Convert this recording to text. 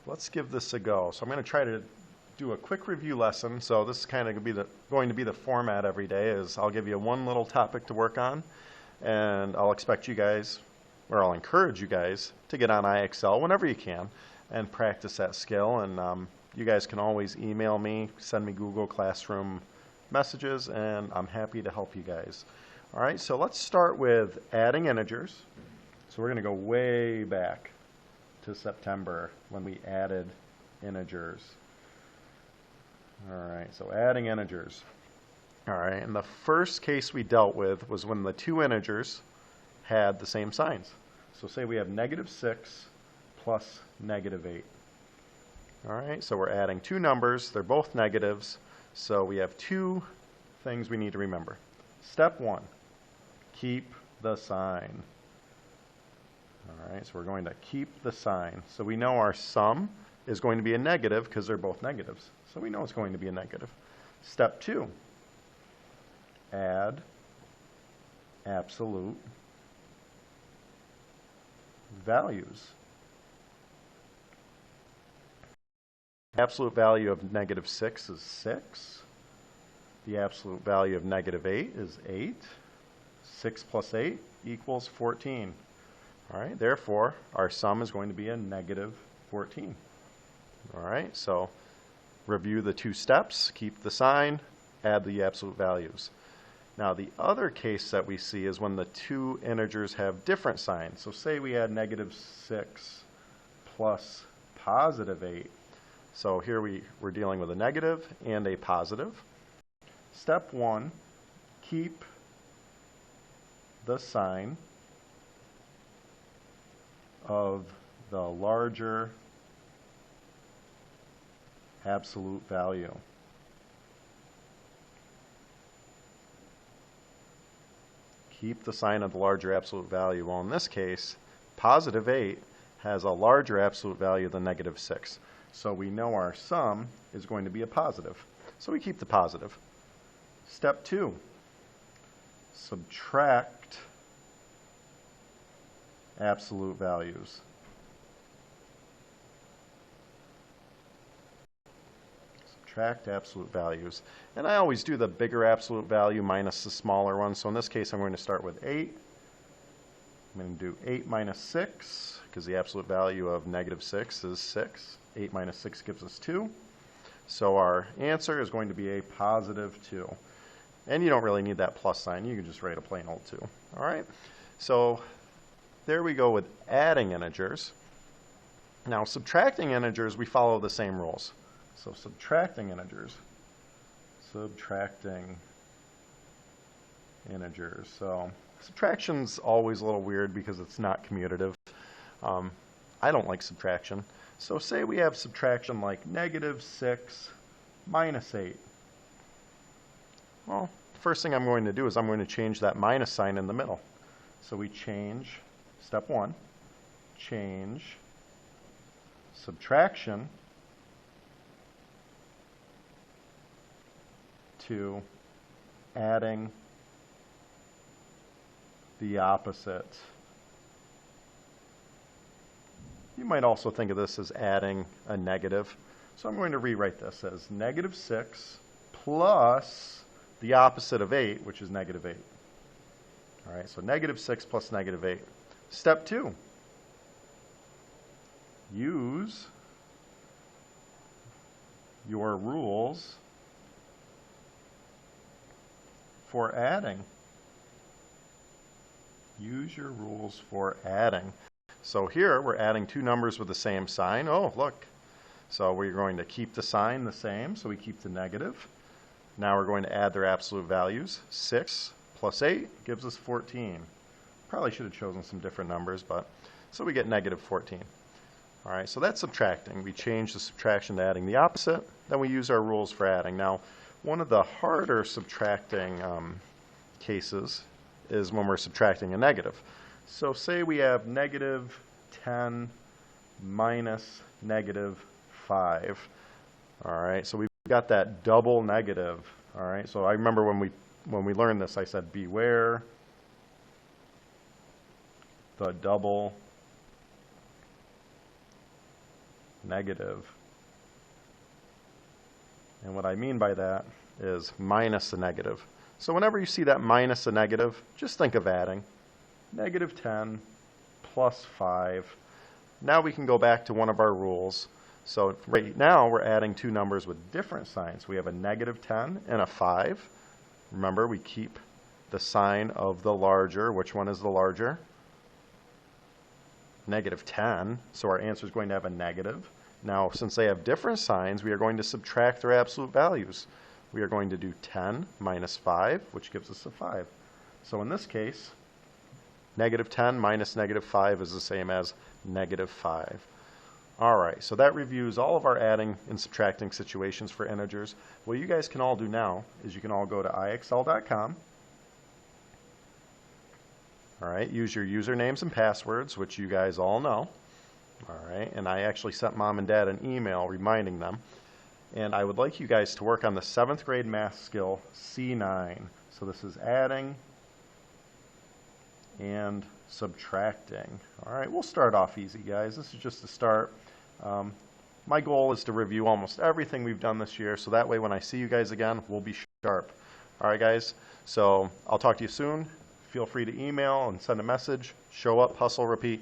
let's give this a go. So I'm going to try to do a quick review lesson. So this is kind of going to be the format every day. Is I'll give you one little topic to work on, and I'll expect you guys, or I'll encourage you guys, to get on IXL whenever you can and practice that skill. And you guys can always email me, send me Google Classroom messages, and I'm happy to help you guys. All right, so let's start with adding integers. So we're going to go way back to September when we added integers. All right, so adding integers. All right, and the first case we dealt with was when the two integers had the same signs. So say we have -6 plus -8. All right, so we're adding two numbers. They're both negatives. So we have two things we need to remember. Step one, keep the sign. All right, so we're going to keep the sign. So we know our sum is going to be a negative because they're both negatives. So we know it's going to be a negative. Step two, add absolute values. Absolute value of -6 is 6. The absolute value of -8 is 8. 6 plus 8 equals 14. All right, therefore, our sum is going to be a -14. All right, so review the two steps, keep the sign, add the absolute values. Now, the other case that we see is when the two integers have different signs. So say we had -6 plus +8. So here we're dealing with a negative and a positive. Step one, keep the sign of the larger absolute value. Keep the sign of the larger absolute value. Well, in this case, +8 has a larger absolute value than -6. So we know our sum is going to be a positive. So we keep the positive. Step two, subtract absolute values. Subtract absolute values. And I always do the bigger absolute value minus the smaller one. So in this case, I'm going to start with 8. I'm going to do 8 minus 6, because the absolute value of -6 is 6. 8 minus 6 gives us 2. So our answer is going to be a +2. And you don't really need that plus sign. You can just write a plain old 2. All right? So there we go with adding integers. Now, subtracting integers, we follow the same rules. So subtracting integers. So subtraction's always a little weird because it's not commutative. I don't like subtraction. So say we have subtraction like -6 minus 8. Well, the first thing I'm going to do is I'm going to change that minus sign in the middle. So we change, step one, change subtraction to adding the opposite. You might also think of this as adding a negative. So I'm going to rewrite this as -6 plus the opposite of 8, which is -8. All right, so -6 plus -8. Step two, use your rules for adding. Use your rules for adding. So here we're adding two numbers with the same sign. Oh, look. So we're going to keep the sign the same, so we keep the negative. Now we're going to add their absolute values. 6 plus 8 gives us 14. Probably should have chosen some different numbers, but so we get -14. All right, so that's subtracting. We change the subtraction to adding the opposite. Then we use our rules for adding. Now, one of the harder subtracting cases is when we're subtracting a negative. So say we have -10 minus -5. All right, so we've got that double negative. All right, so I remember when we learned this, I said beware the double negative. And what I mean by that is minus a negative. So whenever you see that minus a negative, just think of adding. Negative 10 plus 5. Now we can go back to one of our rules. So right now we're adding two numbers with different signs. We have a negative 10 and a 5. Remember, we keep the sign of the larger. Which one is the larger? Negative 10. So our answer is going to have a negative. Now, since they have different signs, we are going to subtract their absolute values. We are going to do 10 minus 5, which gives us a 5. So in this case, negative 10 minus negative 5 is the same as negative 5. All right, so that reviews all of our adding and subtracting situations for integers. What you guys can all do now is you can all go to ixl.com. All right, use your usernames and passwords, which you guys all know. All right, and I actually sent mom and dad an email reminding them. And I would like you guys to work on the 7th grade math skill C9. So this is adding and subtracting. All right, we'll start off easy, guys. This is just a start. My goal is to review almost everything we've done this year, so that way when I see you guys again, we'll be sharp. All right, guys, so I'll talk to you soon. Feel free to email and send a message. Show up, hustle, repeat.